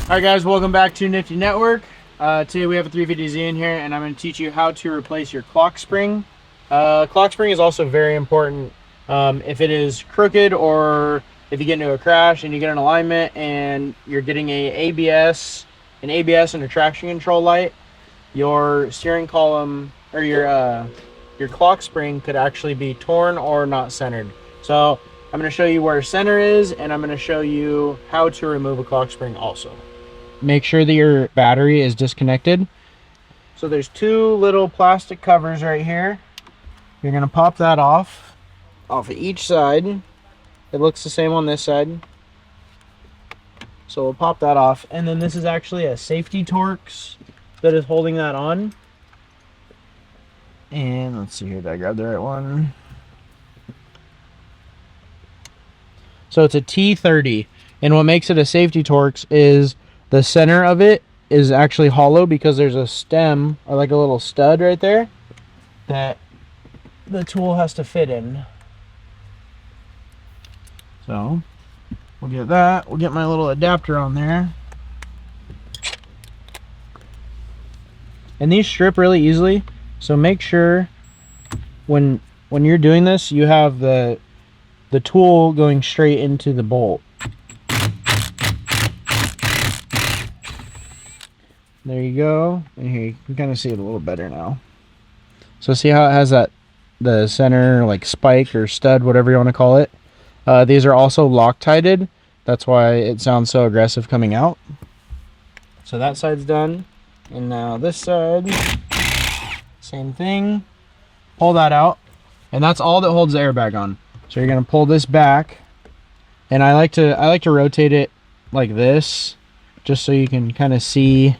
Alright guys, welcome back to Nifty Network. Today we have a 350Z in here and I'm going to teach you how to replace your clock spring. Clock spring is also very important if it is crooked, or if you get into a crash and you get an alignment and you're getting an ABS and a traction control light. Your steering column or your clock spring could actually be torn or not centered. So I'm going to show you where center is, and I'm going to show you how to remove a clock spring also. Make sure that your battery is disconnected. So there's two little plastic covers right here. You're going to pop that off of each side. It looks the same on this side. So we'll pop that off. And then this is actually a safety Torx that is holding that on. And let's see here, did I grab the right one? So it's a T30. And what makes it a safety Torx is the center of it is actually hollow because there's a stem, or like a little stud right there, that the tool has to fit in. So we'll get that. We'll get my little adapter on there. And these strip really easily, so make sure when you're doing this, you have the tool going straight into the bolt. There you go. And here you can kind of see it a little better now. So see how it has the center like spike or stud, whatever you want to call it. These are also Loctited. That's why it sounds so aggressive coming out. So that side's done. And now this side, same thing. Pull that out. And that's all that holds the airbag on. So you're gonna pull this back. And I like to rotate it like this, just so you can kind of see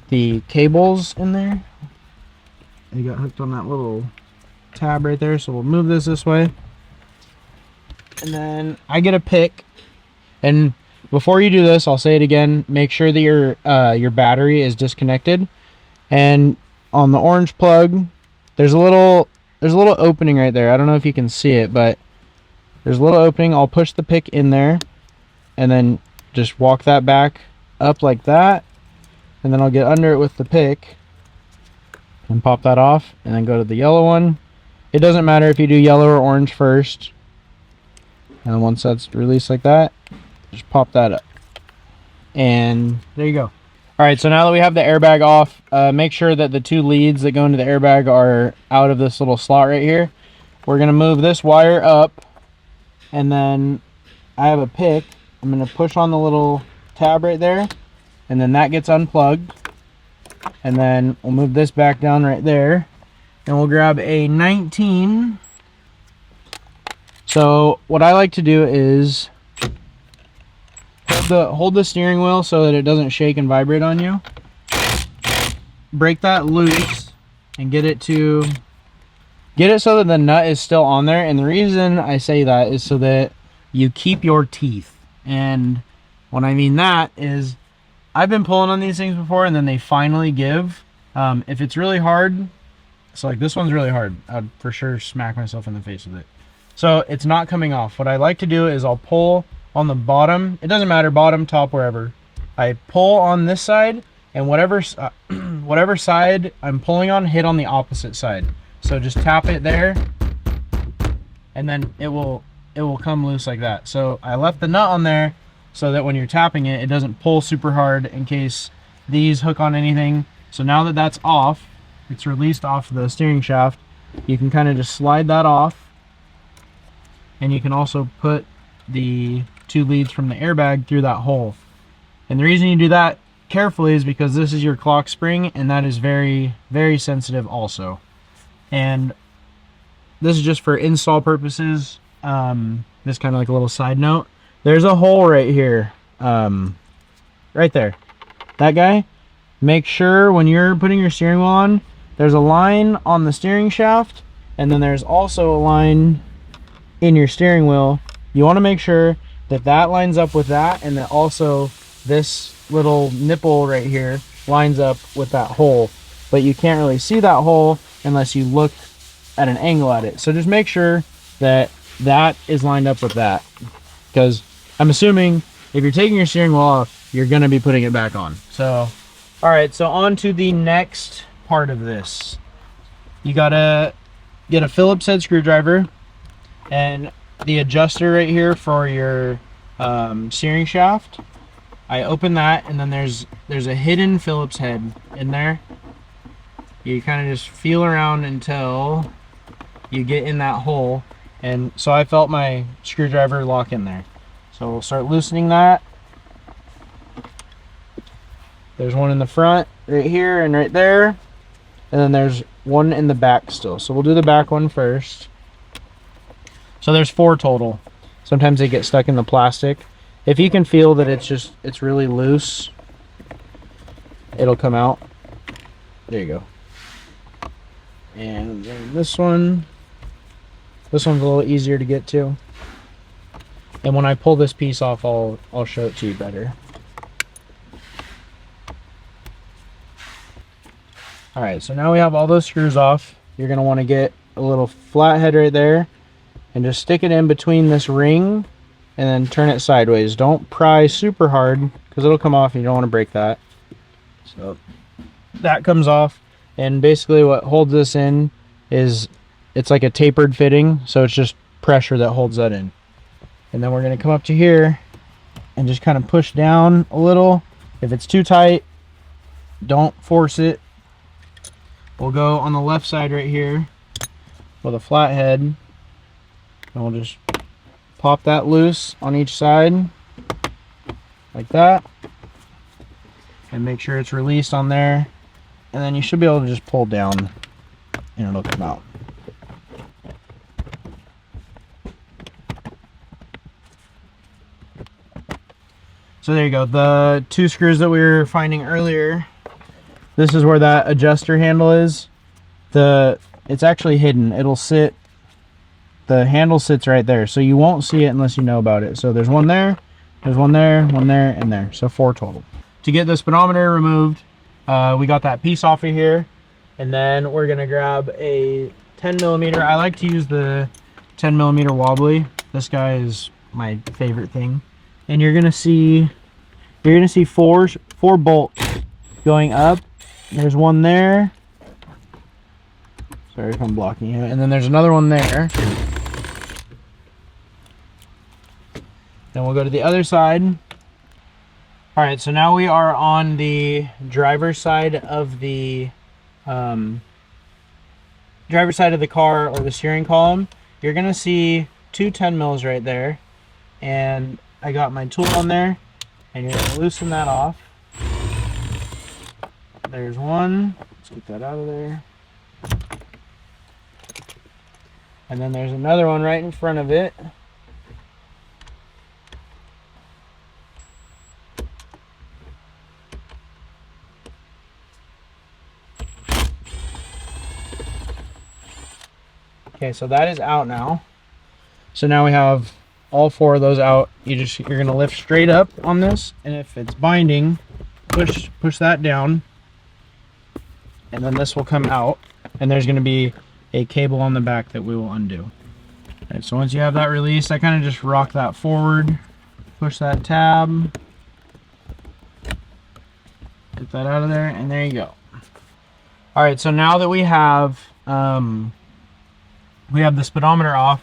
the cables in there. They got hooked on that little tab right there, so we'll move this way. And then I get a pick, and before you do this, I'll say it again, make sure that your battery is disconnected. And on the orange plug, there's a little opening right there. I don't know if you can see it, but there's a little opening. I'll push the pick in there and then just walk that back up like that. And then I'll get under it with the pick and pop that off, and then go to the yellow one. It doesn't matter if you do yellow or orange first. And once that's released like that, just pop that up. And there you go. Alright, so now that we have the airbag off, make sure that the two leads that go into the airbag are out of this little slot right here. We're going to move this wire up, and then I have a pick. I'm going to push on the little tab right there, and then that gets unplugged. And then we'll move this back down right there, and we'll grab a 19. So what I like to do is hold the steering wheel so that it doesn't shake and vibrate on you. Break that loose and get it so that the nut is still on there. And the reason I say that is so that you keep your teeth. And when I mean that is, I've been pulling on these things before and then they finally give. If it's really hard, so like this one's really hard, I'd for sure smack myself in the face with it. So it's not coming off. What I like to do is I'll pull on the bottom. It doesn't matter, bottom, top, wherever. I pull on this side, and whatever side I'm pulling on, hit on the opposite side. So just tap it there, and then it will come loose like that. So I left the nut on there so that when you're tapping it, it doesn't pull super hard in case these hook on anything. So now that that's off, it's released off the steering shaft, you can kind of just slide that off. And you can also put the two leads from the airbag through that hole. And the reason you do that carefully is because this is your clock spring, and that is very, very sensitive also. And this is just for install purposes. This kind of like a little side note. There's a hole right here, right there. That guy. Make sure when you're putting your steering wheel on, there's a line on the steering shaft, and then there's also a line in your steering wheel. You want to make sure that that lines up with that, and that also this little nipple right here lines up with that hole. But you can't really see that hole unless you look at an angle at it. So just make sure that that is lined up with that, because I'm assuming if you're taking your steering wheel off, you're going to be putting it back on. So, all right, so on to the next part of this. You got to get a Phillips head screwdriver and the adjuster right here for your steering shaft. I open that, and then there's a hidden Phillips head in there. You kind of just feel around until you get in that hole, and so I felt my screwdriver lock in there. So we'll start loosening that. There's one in the front right here and right there, and then there's one in the back still. So we'll do the back one first. So there's 4 total. Sometimes they get stuck in the plastic. If you can feel that it's really loose, it'll come out. There you go. And then this one's a little easier to get to. And when I pull this piece off, I'll show it to you better. All right, so now we have all those screws off. You're gonna want to get a little flathead right there and just stick it in between this ring and then turn it sideways. Don't pry super hard because it'll come off and you don't want to break that. So that comes off, and basically what holds this in is it's like a tapered fitting, so it's just pressure that holds that in. And then we're going to come up to here and just kind of push down a little. If it's too tight, don't force it. We'll go on the left side right here with a flathead, and we'll just pop that loose on each side like that, and make sure it's released on there, and then you should be able to just pull down and it'll come out. So there you go, the 2 screws that we were finding earlier. This is where that adjuster handle is. It's actually hidden. It'll sit, the handle sits right there, so you won't see it unless you know about it. So there's one there, there's one there, and there. So 4 total. To get the speedometer removed, we got that piece off of here, and then we're gonna grab a 10mm. I like to use the 10mm wobbly. This guy is my favorite thing. And you're gonna see 4 bolts going up. There's one there. Sorry if I'm blocking you. And then there's another one there. Then we'll go to the other side. All right, so now we are on the driver's side of the car or the steering column. You're gonna see 2 10mm right there, and I got my tool on there, and you're gonna loosen that off. There's one. Let's get that out of there. And then there's another one right in front of it. Okay, so that is out now. So now we have all 4 of those out. You're gonna lift straight up on this, and if it's binding, push that down, and then this will come out, and there's gonna be a cable on the back that we will undo. All right, so once you have that released, I kind of just rock that forward, push that tab, get that out of there, and there you go. All right, so now that we have the speedometer off,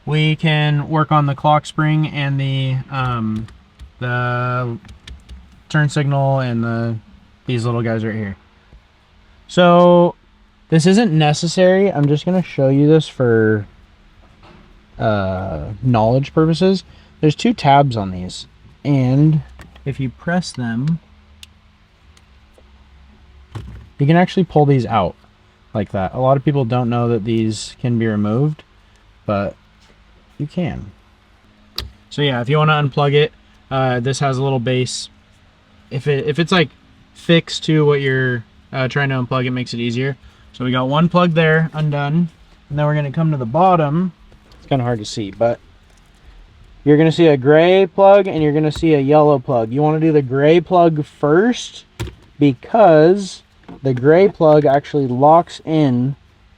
we can work on the clock spring and the turn signal and these little guys right here. So this isn't necessary. I'm just going to show you this for knowledge purposes. There's 2 tabs on these, and if you press them, you can actually pull these out like that. A lot of people don't know that these can be removed, but you can. So yeah, if you want to unplug it, this has a little base. If it's like fixed to what you're trying to unplug, it makes it easier. So we got one plug there undone, and then we're going to come to the bottom. It's kind of hard to see, but you're going to see a gray plug and you're going to see a yellow plug. You want to do the gray plug first because the gray plug actually locks in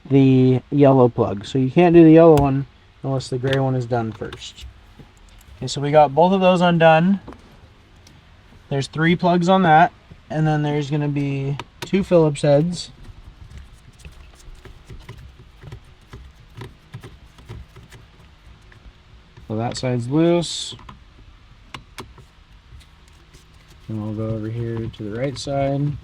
the yellow plug. So you can't do the yellow one unless the gray one is done first. Okay, so we got both of those undone. There's 3 plugs on that, and then there's going to be 2 Phillips heads. So that side's loose. And we'll go over here to the right side. And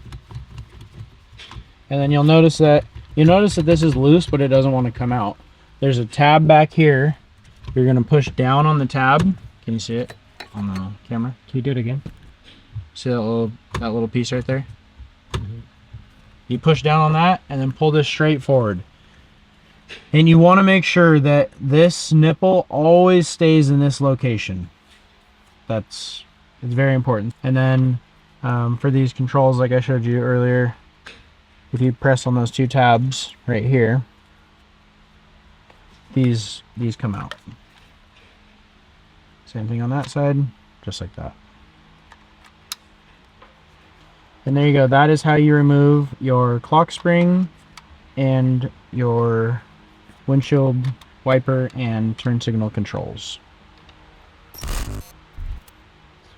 then you'll notice that this is loose, but it doesn't want to come out. There's a tab back here. You're going to push down on the tab. Can you see it on the camera? Can you do it again? See that little piece right there? You push down on that and then pull this straight forward. And you want to make sure that this nipple always stays in this location. It's very important. And then for these controls, like I showed you earlier, if you press on those 2 tabs right here, these come out. Same thing on that side, just like that. And there you go. That is how you remove your clock spring and your windshield wiper and turn signal controls.